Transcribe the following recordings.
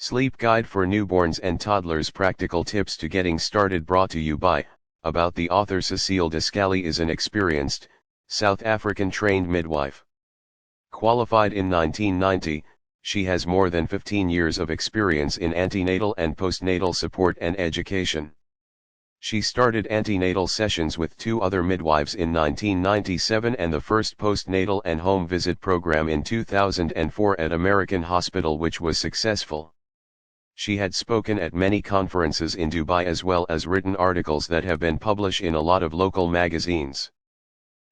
Sleep Guide for Newborns and Toddlers, Practical Tips to Getting Started, brought to you by, about the author. Cecile Descali is an experienced, South African trained midwife. Qualified in 1990, she has more than 15 years of experience in antenatal and postnatal support and education. She started antenatal sessions with two other midwives in 1997 and the first postnatal and home visit program in 2004 at American Hospital, which was successful. She had spoken at many conferences in Dubai as well as written articles that have been published in a lot of local magazines.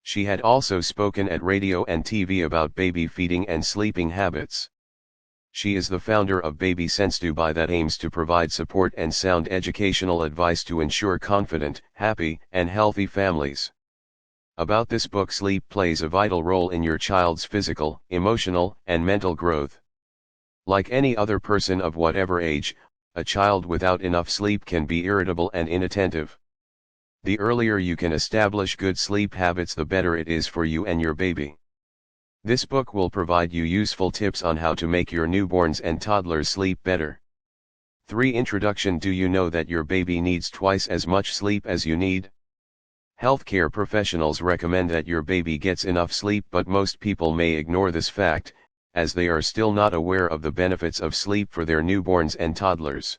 She had also spoken at radio and TV about baby feeding and sleeping habits. She is the founder of Baby Sense Dubai, that aims to provide support and sound educational advice to ensure confident, happy, and healthy families. About this book: sleep plays a vital role in your child's physical, emotional, and mental growth. Like any other person of whatever age, a child without enough sleep can be irritable and inattentive. The earlier you can establish good sleep habits, the better it is for you and your baby. This book will provide you useful tips on how to make your newborns and toddlers sleep better. 3. Introduction. Do you know that your baby needs twice as much sleep as you need? Healthcare professionals recommend that your baby gets enough sleep, but most people may ignore this fact, as they are still not aware of the benefits of sleep for their newborns and toddlers.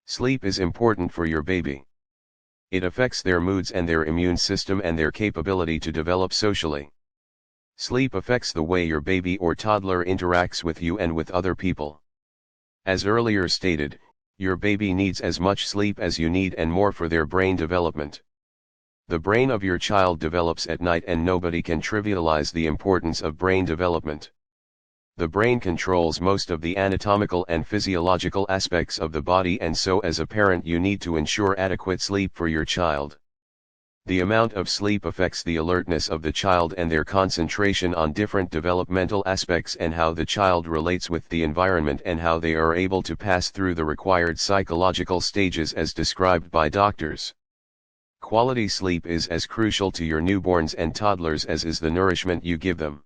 Sleep is important for your baby. It affects their moods and their immune system and their capability to develop socially. Sleep affects the way your baby or toddler interacts with you and with other people. As earlier stated, your baby needs as much sleep as you need and more for their brain development. The brain of your child develops at night, and nobody can trivialize the importance of brain development. The brain controls most of the anatomical and physiological aspects of the body, and so as a parent you need to ensure adequate sleep for your child. The amount of sleep affects the alertness of the child and their concentration on different developmental aspects, and how the child relates with the environment, and how they are able to pass through the required psychological stages as described by doctors. Quality sleep is as crucial to your newborns and toddlers as is the nourishment you give them.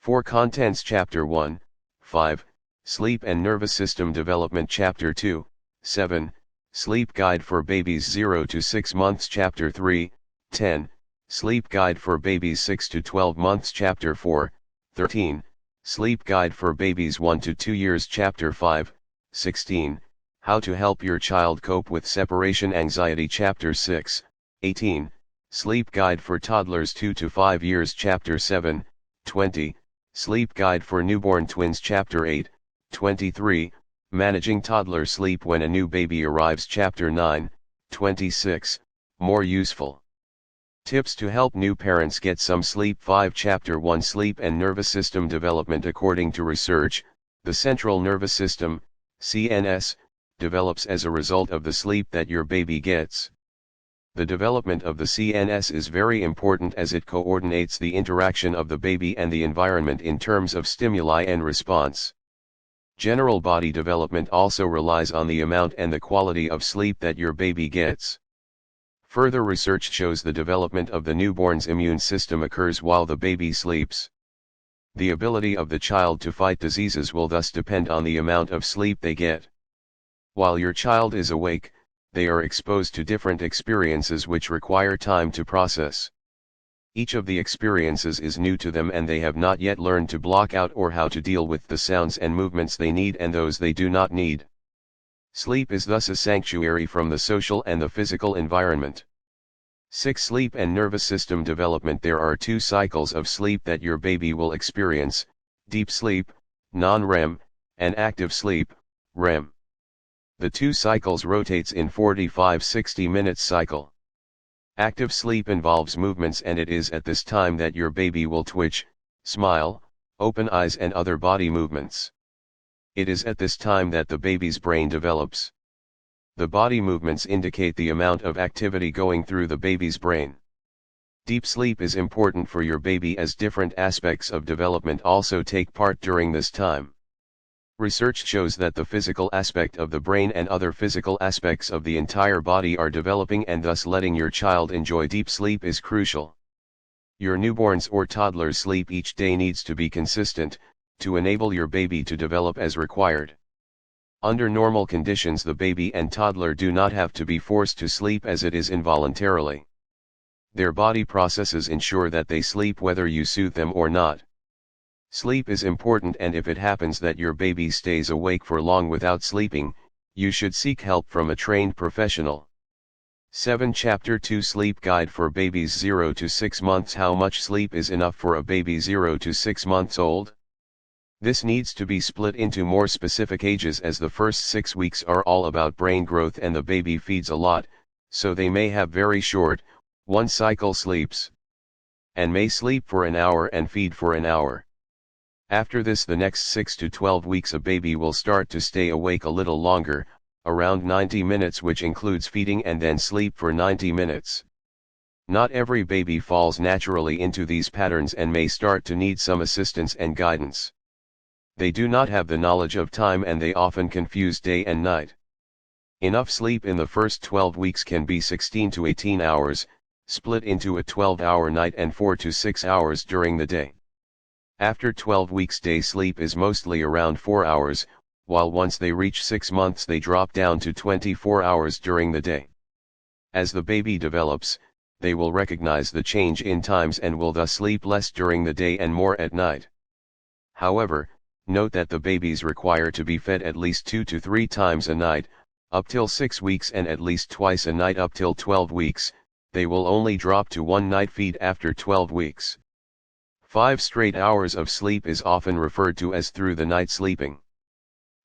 4. Contents. Chapter 1, 5, Sleep and Nervous System Development. Chapter 2, 7, Sleep Guide for Babies 0 to 6 months. Chapter 3, 10, Sleep Guide for Babies 6 to 12 months. Chapter 4, 13, Sleep Guide for Babies 1 to 2 years. Chapter 5, 16, How to Help Your Child Cope with Separation Anxiety. Chapter 6, 18, Sleep Guide for Toddlers 2 to 5 years. Chapter 7, 20, Sleep Guide for Newborn Twins. Chapter 8, 23, Managing Toddler Sleep When a New Baby Arrives. Chapter 9, 26, More Useful Tips to Help New Parents Get Some Sleep. 5. Chapter 1, Sleep and Nervous System Development. According to research, the central nervous system, CNS, develops as a result of the sleep that your baby gets. The development of the CNS is very important as it coordinates the interaction of the baby and the environment in terms of stimuli and response. General body development also relies on the amount and the quality of sleep that your baby gets. Further research shows the development of the newborn's immune system occurs while the baby sleeps. The ability of the child to fight diseases will thus depend on the amount of sleep they get. While your child is awake, they are exposed to different experiences which require time to process. Each of the experiences is new to them, and they have not yet learned to block out or how to deal with the sounds and movements they need and those they do not need. Sleep is thus a sanctuary from the social and the physical environment. 6. Sleep and Nervous System Development. There are 2 cycles of sleep that your baby will experience: deep sleep, non-REM, and active sleep, REM. The 2 cycles rotates in 45-60 minutes cycle. Active sleep involves movements, and it is at this time that your baby will twitch, smile, open eyes and other body movements. It is at this time that the baby's brain develops. The body movements indicate the amount of activity going through the baby's brain. Deep sleep is important for your baby as different aspects of development also take part during this time. Research shows that the physical aspect of the brain and other physical aspects of the entire body are developing, and thus letting your child enjoy deep sleep is crucial. Your newborn's or toddler's sleep each day needs to be consistent, to enable your baby to develop as required. Under normal conditions the baby and toddler do not have to be forced to sleep as it is involuntarily. Their body processes ensure that they sleep whether you soothe them or not. Sleep is important, and if it happens that your baby stays awake for long without sleeping, you should seek help from a trained professional. 7 Chapter 2 Sleep Guide for Babies 0 to 6 months. How much sleep is enough for a baby 0 to 6 months old? This needs to be split into more specific ages, as the first 6 weeks are all about brain growth and the baby feeds a lot, so they may have very short, one cycle sleeps, and may sleep for an hour and feed for an hour. After this, the next 6 to 12 weeks a baby will start to stay awake a little longer, around 90 minutes, which includes feeding, and then sleep for 90 minutes. Not every baby falls naturally into these patterns and may start to need some assistance and guidance. They do not have the knowledge of time and they often confuse day and night. Enough sleep in the first 12 weeks can be 16 to 18 hours, split into a 12-hour night and 4 to 6 hours during the day. After 12 weeks, day sleep is mostly around 4 hours, while once they reach 6 months they drop down to 24 hours during the day. As the baby develops, they will recognize the change in times and will thus sleep less during the day and more at night. However, note that the babies require to be fed at least 2 to 3 times a night, up till 6 weeks, and at least twice a night up till 12 weeks, they will only drop to one night feed after 12 weeks. 5 straight hours of sleep is often referred to as through the night sleeping.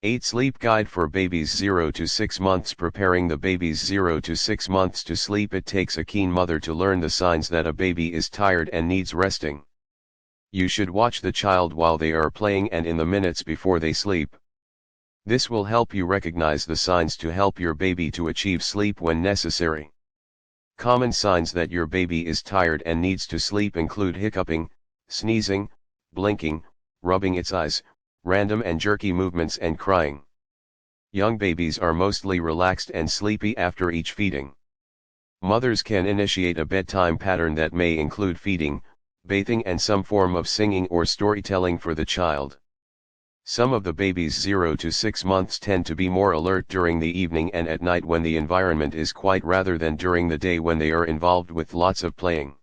8 Sleep Guide for Babies 0 to 6 months. Preparing the babies 0 to 6 months to sleep. It takes a keen mother to learn the signs that a baby is tired and needs resting. You should watch the child while they are playing and in the minutes before they sleep. This will help you recognize the signs to help your baby to achieve sleep when necessary. Common signs that your baby is tired and needs to sleep include hiccuping, sneezing, blinking, rubbing its eyes, random and jerky movements, and crying. Young babies are mostly relaxed and sleepy after each feeding. Mothers can initiate a bedtime pattern that may include feeding, bathing, and some form of singing or storytelling for the child. Some of the babies 0 to 6 months tend to be more alert during the evening and at night when the environment is quiet rather than during the day when they are involved with lots of playing.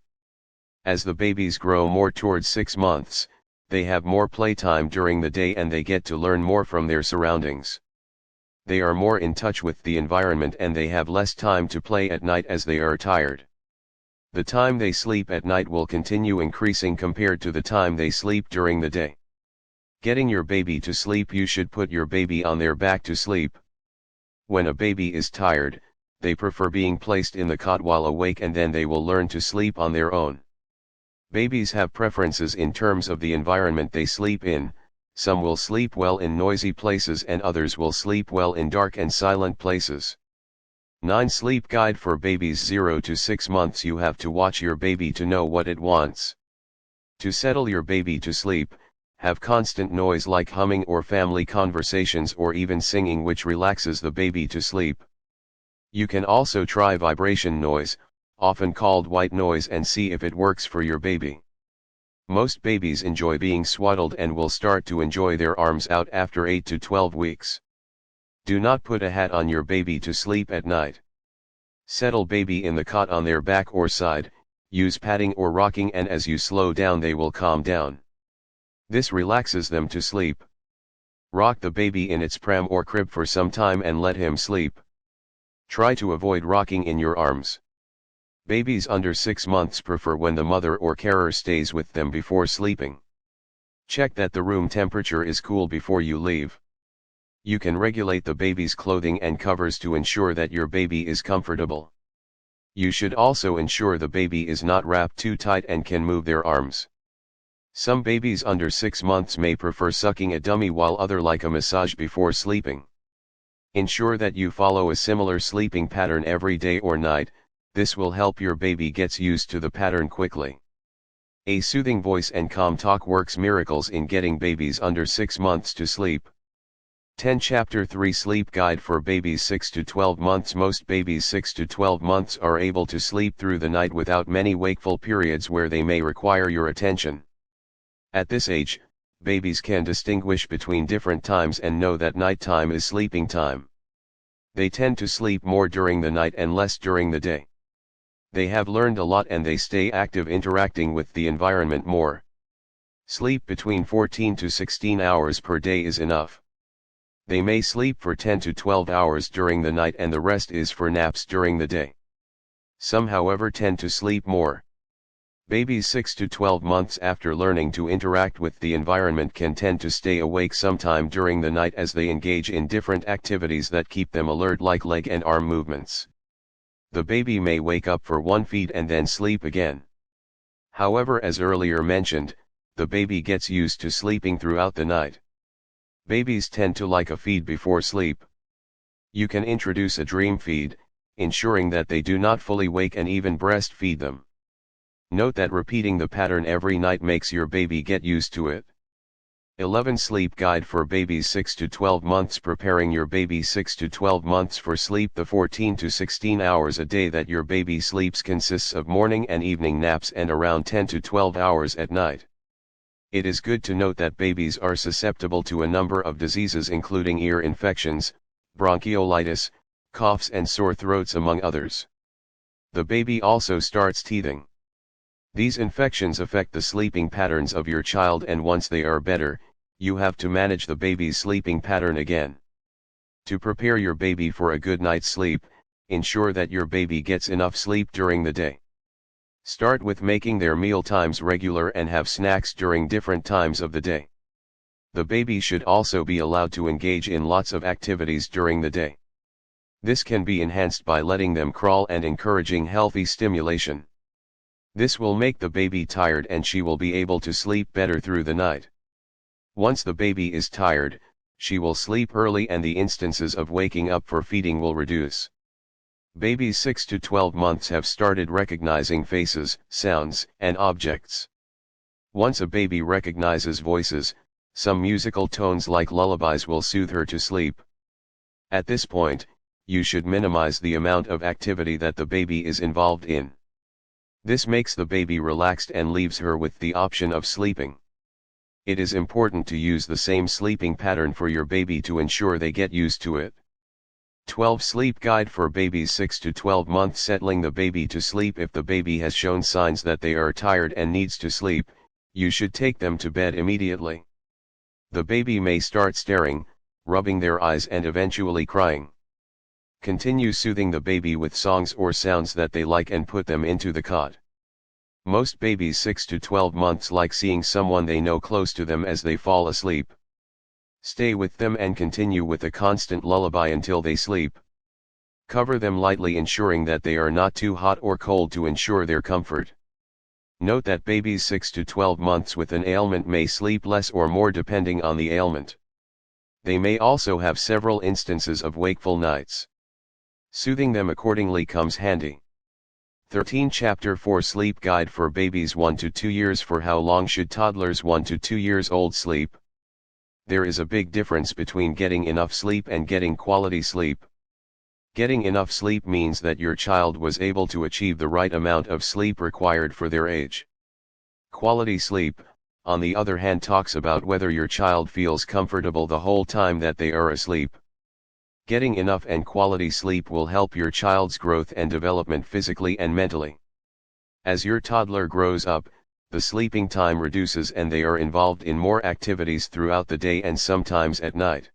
As the babies grow more towards 6 months, they have more playtime during the day and they get to learn more from their surroundings. They are more in touch with the environment and they have less time to play at night as they are tired. The time they sleep at night will continue increasing compared to the time they sleep during the day. Getting your baby to sleep. You should put your baby on their back to sleep. When a baby is tired, they prefer being placed in the cot while awake, and then they will learn to sleep on their own. Babies have preferences in terms of the environment they sleep in. Some will sleep well in noisy places and others will sleep well in dark and silent places. 9 Sleep Guide for Babies 0 to 6 months. You have to watch your baby to know what it wants. To settle your baby to sleep, have constant noise like humming or family conversations or even singing, which relaxes the baby to sleep. You can also try vibration noise, often called white noise, and see if it works for your baby. Most babies enjoy being swaddled and will start to enjoy their arms out after 8 to 12 weeks. Do not put a hat on your baby to sleep at night. Settle baby in the cot on their back or side, use padding or rocking, and as you slow down they will calm down. This relaxes them to sleep. Rock the baby in its pram or crib for some time and let him sleep. Try to avoid rocking in your arms. Babies under 6 months prefer when the mother or carer stays with them before sleeping. Check that the room temperature is cool before you leave. You can regulate the baby's clothing and covers to ensure that your baby is comfortable. You should also ensure the baby is not wrapped too tight and can move their arms. Some babies under 6 months may prefer sucking a dummy, while others like a massage before sleeping. Ensure that you follow a similar sleeping pattern every day or night. This will help your baby gets used to the pattern quickly. A soothing voice and calm talk works miracles in getting babies under 6 months to sleep. 10 Chapter 3 Sleep Guide for Babies 6 to 12 months. Most babies 6 to 12 months are able to sleep through the night without many wakeful periods where they may require your attention. At this age, babies can distinguish between different times and know that night time is sleeping time. They tend to sleep more during the night and less during the day. They have learned a lot and they stay active, interacting with the environment more. Sleep between 14 to 16 hours per day is enough. They may sleep for 10 to 12 hours during the night and the rest is for naps during the day. Some, however, tend to sleep more. Babies 6 to 12 months after learning to interact with the environment can tend to stay awake sometime during the night as they engage in different activities that keep them alert, like leg and arm movements. The baby may wake up for one feed and then sleep again. However, as earlier mentioned, the baby gets used to sleeping throughout the night. Babies tend to like a feed before sleep. You can introduce a dream feed, ensuring that they do not fully wake, and even breastfeed them. Note that repeating the pattern every night makes your baby get used to it. 11 Sleep Guide for Babies 6 to 12 months. Preparing your baby 6 to 12 months for sleep. The 14 to 16 hours a day that your baby sleeps consists of morning and evening naps and around 10 to 12 hours at night. It is good to note that babies are susceptible to a number of diseases including ear infections, bronchiolitis, coughs and sore throats, among others. The baby also starts teething. These infections affect the sleeping patterns of your child, and once they are better, you have to manage the baby's sleeping pattern again. To prepare your baby for a good night's sleep, ensure that your baby gets enough sleep during the day. Start with making their meal times regular and have snacks during different times of the day. The baby should also be allowed to engage in lots of activities during the day. This can be enhanced by letting them crawl and encouraging healthy stimulation. This will make the baby tired and she will be able to sleep better through the night. Once the baby is tired, she will sleep early and the instances of waking up for feeding will reduce. Babies 6 to 12 months have started recognizing faces, sounds, and objects. Once a baby recognizes voices, some musical tones like lullabies will soothe her to sleep. At this point, you should minimize the amount of activity that the baby is involved in. This makes the baby relaxed and leaves her with the option of sleeping. It is important to use the same sleeping pattern for your baby to ensure they get used to it. 12 Sleep Guide for Babies 6 to 12 months. Settling the baby to sleep. If the baby has shown signs that they are tired and needs to sleep, you should take them to bed immediately. The baby may start staring, rubbing their eyes and eventually crying. Continue soothing the baby with songs or sounds that they like and put them into the cot. Most babies 6 to 12 months like seeing someone they know close to them as they fall asleep. Stay with them and continue with a constant lullaby until they sleep. Cover them lightly, ensuring that they are not too hot or cold to ensure their comfort. Note that babies 6 to 12 months with an ailment may sleep less or more depending on the ailment. They may also have several instances of wakeful nights. Soothing them accordingly comes handy. 13 Chapter 4 Sleep Guide for Babies 1 to 2 years. For how long should toddlers 1 to 2 years old sleep? There is a big difference between getting enough sleep and getting quality sleep. Getting enough sleep means that your child was able to achieve the right amount of sleep required for their age. Quality sleep, on the other hand, talks about whether your child feels comfortable the whole time that they are asleep. Getting enough and quality sleep will help your child's growth and development physically and mentally. As your toddler grows up, the sleeping time reduces and they are involved in more activities throughout the day and sometimes at night.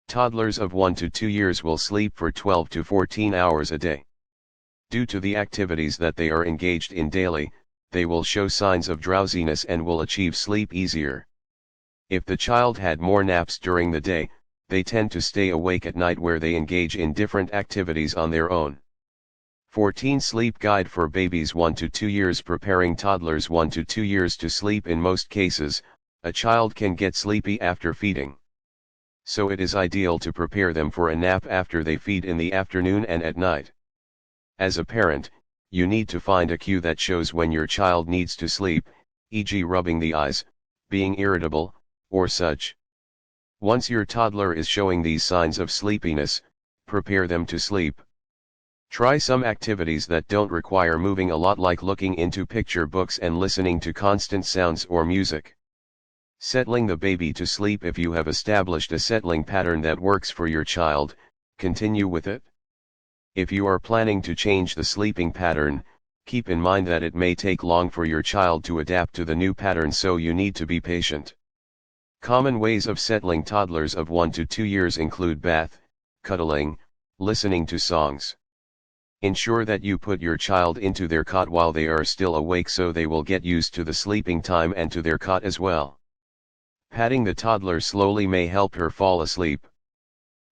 Toddlers of 1 to 2 years will sleep for 12 to 14 hours a day. Due to the activities that they are engaged in daily, they will show signs of drowsiness and will achieve sleep easier. If the child had more naps during the day, they tend to stay awake at night where they engage in different activities on their own. 14 Sleep Guide for Babies 1 to 2 years. Preparing toddlers 1 to 2 years to sleep. In most cases, a child can get sleepy after feeding. So it is ideal to prepare them for a nap after they feed in the afternoon and at night. As a parent, you need to find a cue that shows when your child needs to sleep, e.g. rubbing the eyes, being irritable, or such. Once your toddler is showing these signs of sleepiness, prepare them to sleep. Try some activities that don't require moving a lot, like looking into picture books and listening to constant sounds or music. Settling the baby to sleep. If you have established a settling pattern that works for your child, continue with it. If you are planning to change the sleeping pattern, keep in mind that it may take long for your child to adapt to the new pattern, so you need to be patient. Common ways of settling toddlers of 1 to 2 years include bath, cuddling, listening to songs. Ensure that you put your child into their cot while they are still awake so they will get used to the sleeping time and to their cot as well. Patting the toddler slowly may help her fall asleep.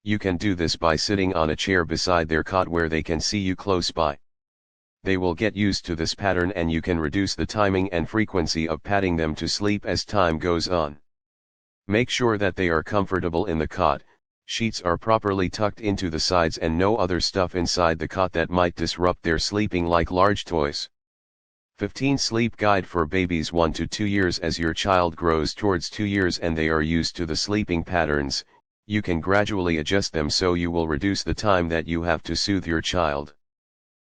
You can do this by sitting on a chair beside their cot where they can see you close by. They will get used to this pattern and you can reduce the timing and frequency of patting them to sleep as time goes on. Make sure that they are comfortable in the cot, sheets are properly tucked into the sides and no other stuff inside the cot that might disrupt their sleeping, like large toys. 15 Sleep Guide for babies 1 to 2 years. As your child grows towards 2 years and they are used to the sleeping patterns, you can gradually adjust them so you will reduce the time that you have to soothe your child.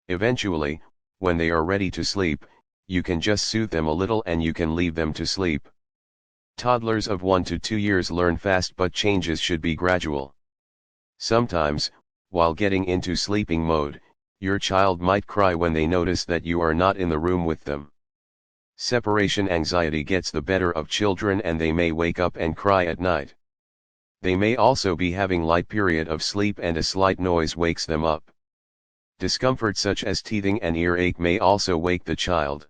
Eventually, when they are ready to sleep, you can just soothe them a little and you can leave them to sleep. Toddlers of 1 to 2 years learn fast, but changes should be gradual. Sometimes, while getting into sleeping mode, your child might cry when they notice that you are not in the room with them. Separation anxiety gets the better of children and they may wake up and cry at night. They may also be having light period of sleep and a slight noise wakes them up. Discomfort such as teething and earache may also wake the child.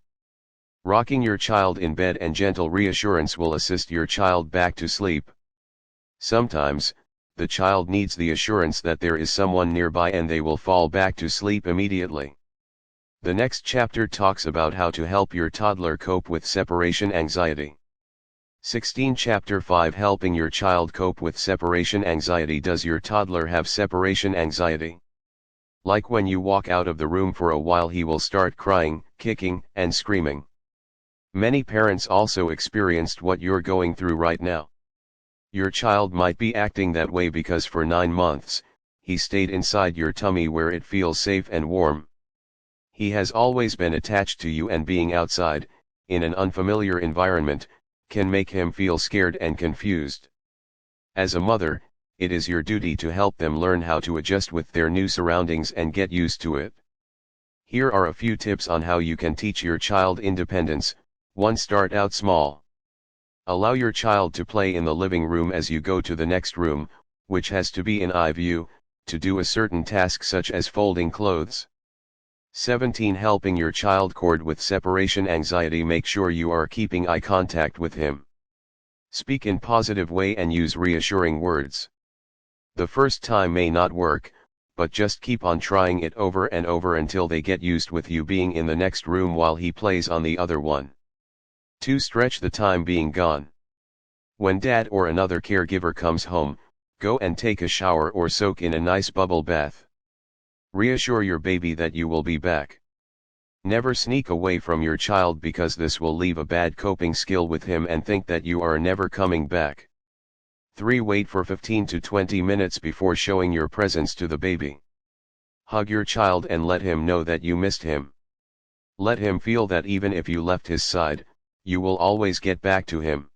Rocking your child in bed and gentle reassurance will assist your child back to sleep. Sometimes, the child needs the assurance that there is someone nearby and they will fall back to sleep immediately. The next chapter talks about how to help your toddler cope with separation anxiety. 16 Chapter 5 Helping your child cope with separation anxiety. Does your toddler have separation anxiety? Like when you walk out of the room for a while, he will start crying, kicking, and screaming. Many parents also experienced what you're going through right now. Your child might be acting that way because for 9 months, he stayed inside your tummy where it feels safe and warm. He has always been attached to you, and being outside, in an unfamiliar environment, can make him feel scared and confused. As a mother, it is your duty to help them learn how to adjust with their new surroundings and get used to it. Here are a few tips on how you can teach your child independence. 1. Start out small. Allow your child to play in the living room as you go to the next room, which has to be in eye view, to do a certain task such as folding clothes. 17. Helping your child cope with separation anxiety. Make sure you are keeping eye contact with him. Speak in positive way and use reassuring words. The first time may not work, but just keep on trying it over and over until they get used with you being in the next room while he plays on the other one. 2. Stretch the time being gone. When dad or another caregiver comes home, go and take a shower or soak in a nice bubble bath. Reassure your baby that you will be back. Never sneak away from your child because this will leave a bad coping skill with him and think that you are never coming back. 3. Wait for 15 to 20 minutes before showing your presence to the baby. Hug your child and let him know that you missed him. Let him feel that even if you left his side, you will always get back to him.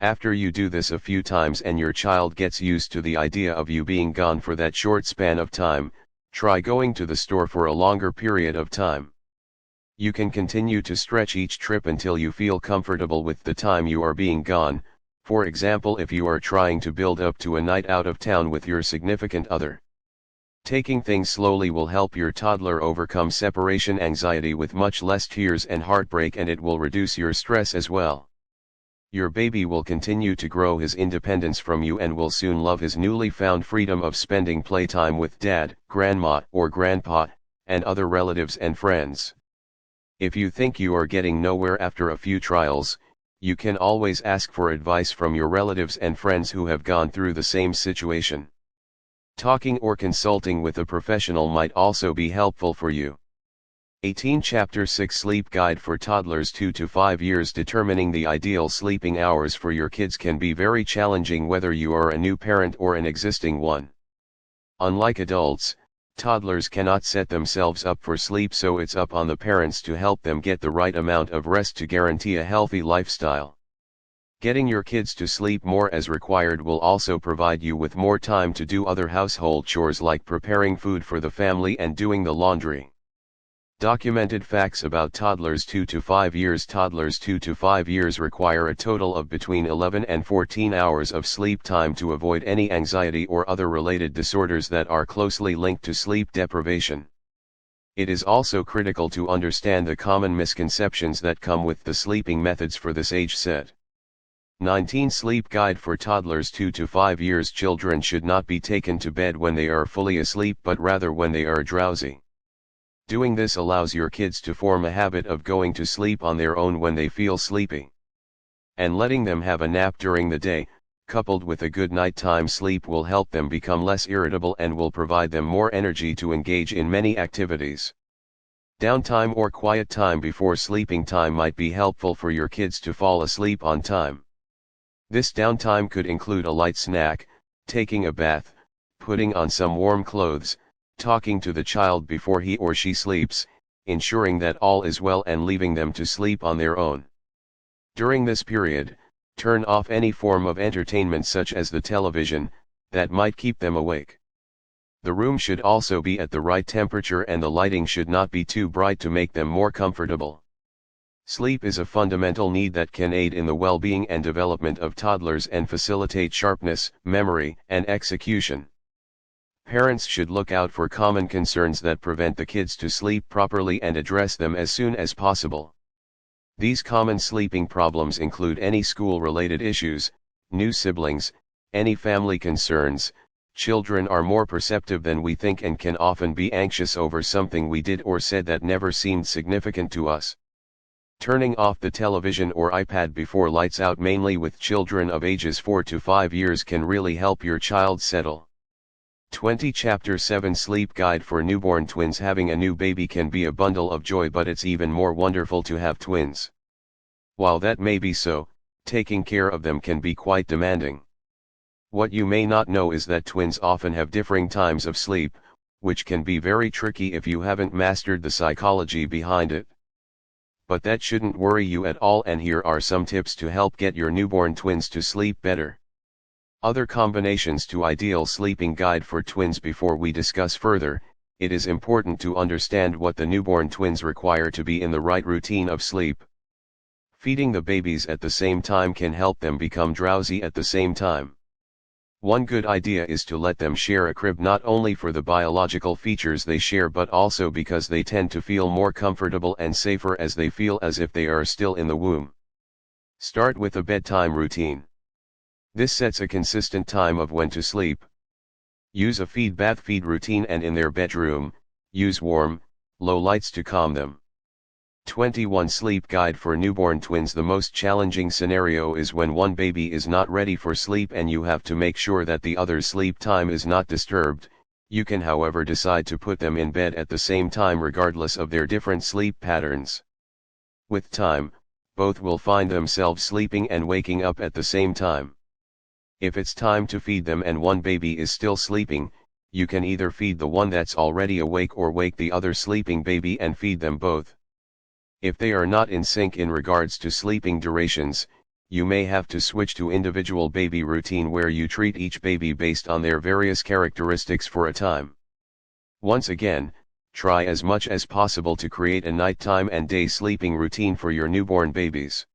After you do this a few times and your child gets used to the idea of you being gone for that short span of time, try going to the store for a longer period of time. You can continue to stretch each trip until you feel comfortable with the time you are being gone. For example, if you are trying to build up to a night out of town with your significant other. Taking things slowly will help your toddler overcome separation anxiety with much less tears and heartbreak, and it will reduce your stress as well. Your baby will continue to grow his independence from you and will soon love his newly found freedom of spending playtime with dad, grandma, or grandpa, and other relatives and friends. If you think you are getting nowhere after a few trials, you can always ask for advice from your relatives and friends who have gone through the same situation. Talking or consulting with a professional might also be helpful for you. 18 Chapter 6 Sleep Guide for Toddlers 2 to 5 years. Determining the ideal sleeping hours for your kids can be very challenging whether you are a new parent or an existing one. Unlike adults, toddlers cannot set themselves up for sleep, so it's up on the parents to help them get the right amount of rest to guarantee a healthy lifestyle. Getting your kids to sleep more as required will also provide you with more time to do other household chores like preparing food for the family and doing the laundry. Documented facts about toddlers 2 to 5 years. Toddlers 2 to 5 years require a total of between 11 and 14 hours of sleep time to avoid any anxiety or other related disorders that are closely linked to sleep deprivation. It is also critical to understand the common misconceptions that come with the sleeping methods for this age set. 19 Sleep Guide for Toddlers 2 to 5 years. Children should not be taken to bed when they are fully asleep but rather when they are drowsy. Doing this allows your kids to form a habit of going to sleep on their own when they feel sleepy. And letting them have a nap during the day, coupled with a good nighttime sleep, will help them become less irritable and will provide them more energy to engage in many activities. Downtime or quiet time before sleeping time might be helpful for your kids to fall asleep on time. This downtime could include a light snack, taking a bath, putting on some warm clothes, talking to the child before he or she sleeps, ensuring that all is well and leaving them to sleep on their own. During this period, turn off any form of entertainment such as the television, that might keep them awake. The room should also be at the right temperature and the lighting should not be too bright to make them more comfortable. Sleep is a fundamental need that can aid in the well-being and development of toddlers and facilitate sharpness, memory, and execution. Parents should look out for common concerns that prevent the kids to sleep properly and address them as soon as possible. These common sleeping problems include any school-related issues, new siblings, any family concerns. Children are more perceptive than we think and can often be anxious over something we did or said that never seemed significant to us. Turning off the television or iPad before lights out, mainly with children of ages 4 to 5 years, can really help your child settle. 20 Chapter 7 Sleep Guide for Newborn Twins. Having a new baby can be a bundle of joy, but it's even more wonderful to have twins. While that may be so, taking care of them can be quite demanding. What you may not know is that twins often have differing times of sleep, which can be very tricky if you haven't mastered the psychology behind it. But that shouldn't worry you at all, and here are some tips to help get your newborn twins to sleep better. Other combinations to ideal sleeping guide for twins. Before we discuss further, it is important to understand what the newborn twins require to be in the right routine of sleep. Feeding the babies at the same time can help them become drowsy at the same time. One good idea is to let them share a crib, not only for the biological features they share but also because they tend to feel more comfortable and safer as they feel as if they are still in the womb. Start with a bedtime routine. This sets a consistent time of when to sleep. Use a feed-bath-feed routine, and in their bedroom, use warm, low lights to calm them. 21 Sleep Guide for Newborn Twins. The most challenging scenario is when one baby is not ready for sleep and you have to make sure that the other's sleep time is not disturbed. You can, however, decide to put them in bed at the same time regardless of their different sleep patterns. With time, both will find themselves sleeping and waking up at the same time. If it's time to feed them and one baby is still sleeping, you can either feed the one that's already awake or wake the other sleeping baby and feed them both. If they are not in sync in regards to sleeping durations, you may have to switch to individual baby routine where you treat each baby based on their various characteristics for a time. Once again, try as much as possible to create a nighttime and day sleeping routine for your newborn babies.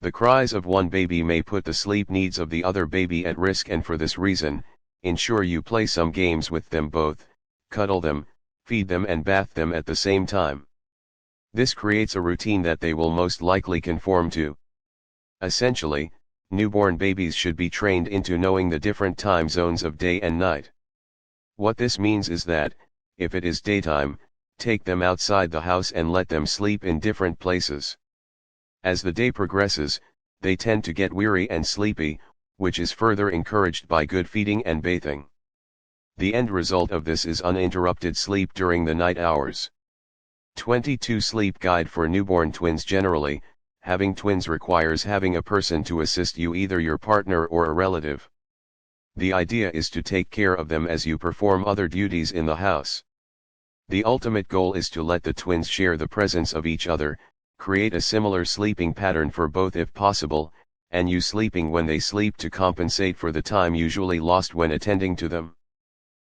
The cries of one baby may put the sleep needs of the other baby at risk, and for this reason, ensure you play some games with them both, cuddle them, feed them and bath them at the same time. This creates a routine that they will most likely conform to. Essentially, newborn babies should be trained into knowing the different time zones of day and night. What this means is that, if it is daytime, take them outside the house and let them sleep in different places. As the day progresses, they tend to get weary and sleepy, which is further encouraged by good feeding and bathing. The end result of this is uninterrupted sleep during the night hours. 22 Sleep Guide for Newborn Twins. Generally, having twins requires having a person to assist you, either your partner or a relative. The idea is to take care of them as you perform other duties in the house. The ultimate goal is to let the twins share the presence of each other, create a similar sleeping pattern for both if possible, and you sleeping when they sleep to compensate for the time usually lost when attending to them.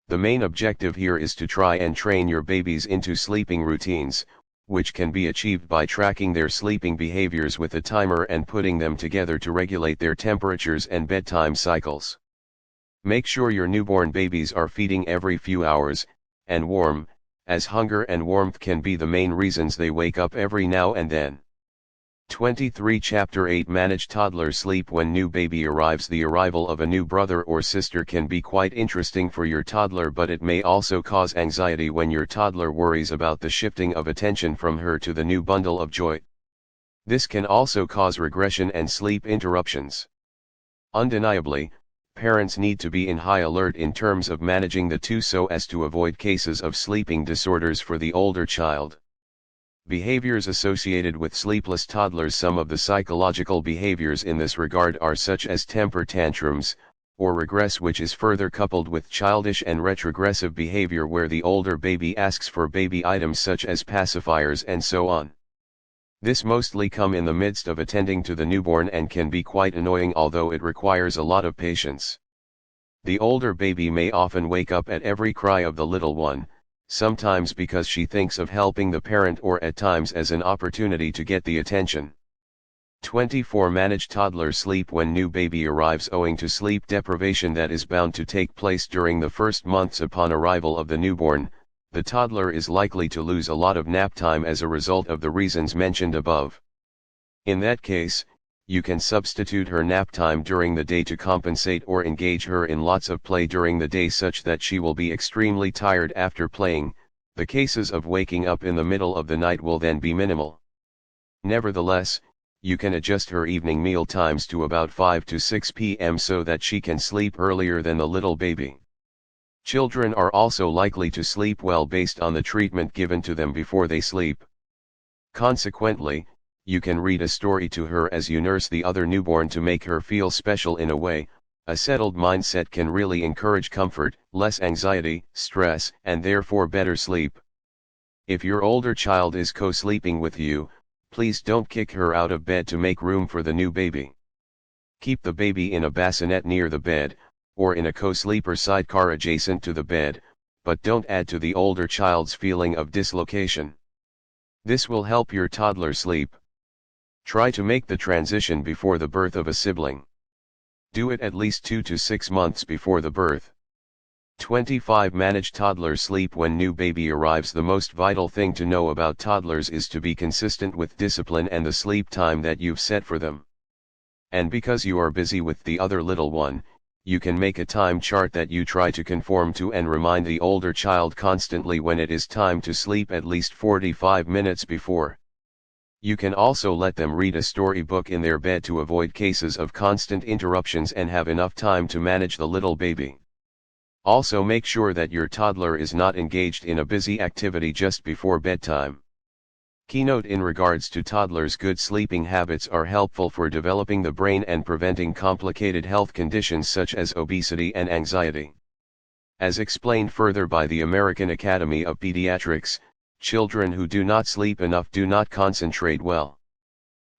The main objective here is to try and train your babies into sleeping routines, which can be achieved by tracking their sleeping behaviors with a timer and putting them together to regulate their temperatures and bedtime cycles. Make sure your newborn babies are feeding every few hours, and warm, as hunger and warmth can be the main reasons they wake up every now and then. 23 Chapter 8 Manage toddler sleep when new baby arrives. The arrival of a new brother or sister can be quite interesting for your toddler, but it may also cause anxiety when your toddler worries about the shifting of attention from her to the new bundle of joy. This can also cause regression and sleep interruptions. Undeniably, parents need to be in high alert in terms of managing the two so as to avoid cases of sleeping disorders for the older child. Behaviors associated with sleepless toddlers. Some of the psychological behaviors in this regard are such as temper tantrums, or regress, which is further coupled with childish and retrogressive behavior where the older baby asks for baby items such as pacifiers and so on. This mostly come in the midst of attending to the newborn and can be quite annoying, although it requires a lot of patience. The older baby may often wake up at every cry of the little one, sometimes because she thinks of helping the parent or at times as an opportunity to get the attention. 24 Manage toddler sleep when new baby arrives. Owing to sleep deprivation that is bound to take place during the first months upon arrival of the newborn, the toddler is likely to lose a lot of nap time as a result of the reasons mentioned above. In that case, you can substitute her nap time during the day to compensate, or engage her in lots of play during the day such that she will be extremely tired after playing. The cases of waking up in the middle of the night will then be minimal. Nevertheless, you can adjust her evening meal times to about 5 to 6 p.m. so that she can sleep earlier than the little baby. Children are also likely to sleep well based on the treatment given to them before they sleep. Consequently, you can read a story to her as you nurse the other newborn to make her feel special in a way. A settled mindset can really encourage comfort, less anxiety, stress, and therefore better sleep. If your older child is co-sleeping with you, please don't kick her out of bed to make room for the new baby. Keep the baby in a bassinet near the bed, or in a co-sleeper sidecar adjacent to the bed, but don't add to the older child's feeling of dislocation. This will help your toddler sleep. Try to make the transition before the birth of a sibling. Do it at least 2 to 6 months before the birth. 25 Manage toddler sleep when new baby arrives. The most vital thing to know about toddlers is to be consistent with discipline and the sleep time that you've set for them. And because you are busy with the other little one, you can make a time chart that you try to conform to and remind the older child constantly when it is time to sleep at least 45 minutes before. You can also let them read a storybook in their bed to avoid cases of constant interruptions and have enough time to manage the little baby. Also make sure that your toddler is not engaged in a busy activity just before bedtime. Keynote: in regards to toddlers, good sleeping habits are helpful for developing the brain and preventing complicated health conditions such as obesity and anxiety. As explained further by the American Academy of Pediatrics, children who do not sleep enough do not concentrate well.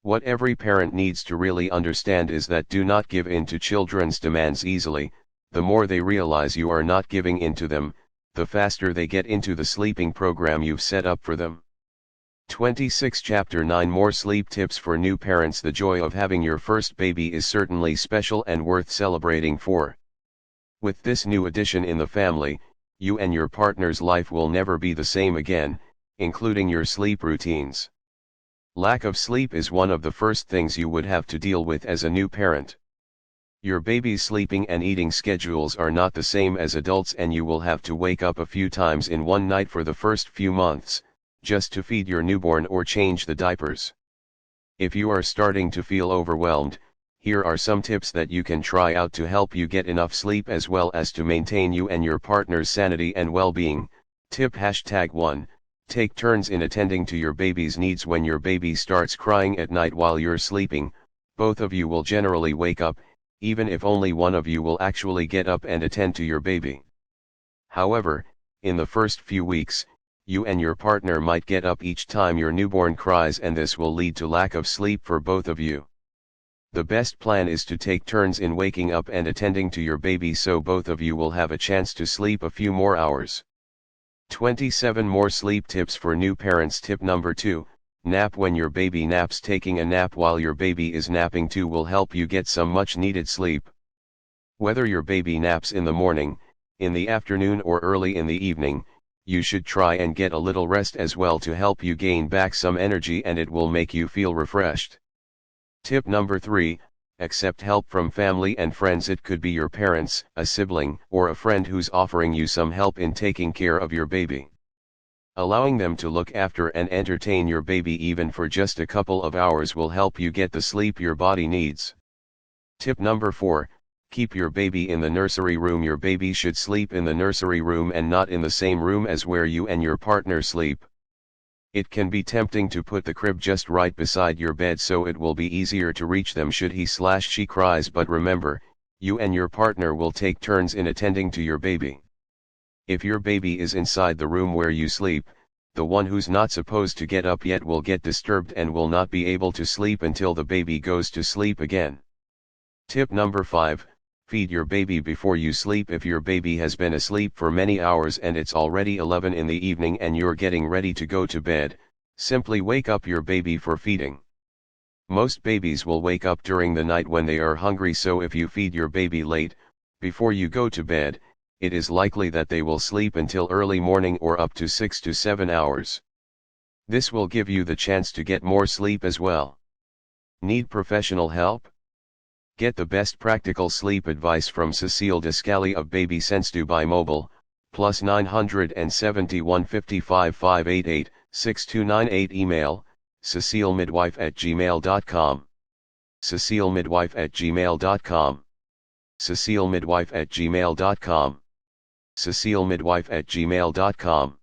What every parent needs to really understand is that do not give in to children's demands easily. The more they realize you are not giving in to them, the faster they get into the sleeping program you've set up for them. 26 Chapter 9 More sleep tips for new parents. The joy of having your first baby is certainly special and worth celebrating for. With this new addition in the family, you and your partner's life will never be the same again, including your sleep routines. Lack of sleep is one of the first things you would have to deal with as a new parent. Your baby's sleeping and eating schedules are not the same as adults, and you will have to wake up a few times in one night for the first few months, just to feed your newborn or change the diapers. If you are starting to feel overwhelmed, here are some tips that you can try out to help you get enough sleep as well as to maintain you and your partner's sanity and well-being. Tip #1. Take turns in attending to your baby's needs. When your baby starts crying at night while you're sleeping, both of you will generally wake up, even if only one of you will actually get up and attend to your baby. However, in the first few weeks, you and your partner might get up each time your newborn cries, and this will lead to lack of sleep for both of you. The best plan is to take turns in waking up and attending to your baby so both of you will have a chance to sleep a few more hours. 27 more sleep tips for new parents. Tip number 2, nap when your baby naps. Taking a nap while your baby is napping too will help you get some much needed sleep. Whether your baby naps in the morning, in the afternoon or early in the evening, you should try and get a little rest as well to help you gain back some energy, and it will make you feel refreshed. Tip number 3, accept help from family and friends. It could be your parents, a sibling, or a friend who's offering you some help in taking care of your baby. Allowing them to look after and entertain your baby even for just a couple of hours will help you get the sleep your body needs. Tip number 4, keep your baby in the nursery room. Your baby should sleep in the nursery room and not in the same room as where you and your partner sleep. It can be tempting to put the crib just right beside your bed so it will be easier to reach them should he/she cries, but remember, you and your partner will take turns in attending to your baby. If your baby is inside the room where you sleep, the one who's not supposed to get up yet will get disturbed and will not be able to sleep until the baby goes to sleep again. Tip number 5, feed your baby before you sleep. If your baby has been asleep for many hours and it's already 11 in the evening and you're getting ready to go to bed, simply wake up your baby for feeding. Most babies will wake up during the night when they are hungry, so if you feed your baby late, before you go to bed, it is likely that they will sleep until early morning or up to 6 to 7 hours. This will give you the chance to get more sleep as well. Need professional help? Get the best practical sleep advice from Cecile Descali of Baby Sense Dubai Mobile, plus 971 55 588 6298. Email, cecilemidwife@gmail.com. cecilemidwife@gmail.com. cecilemidwife@gmail.com. cecilemidwife@gmail.com.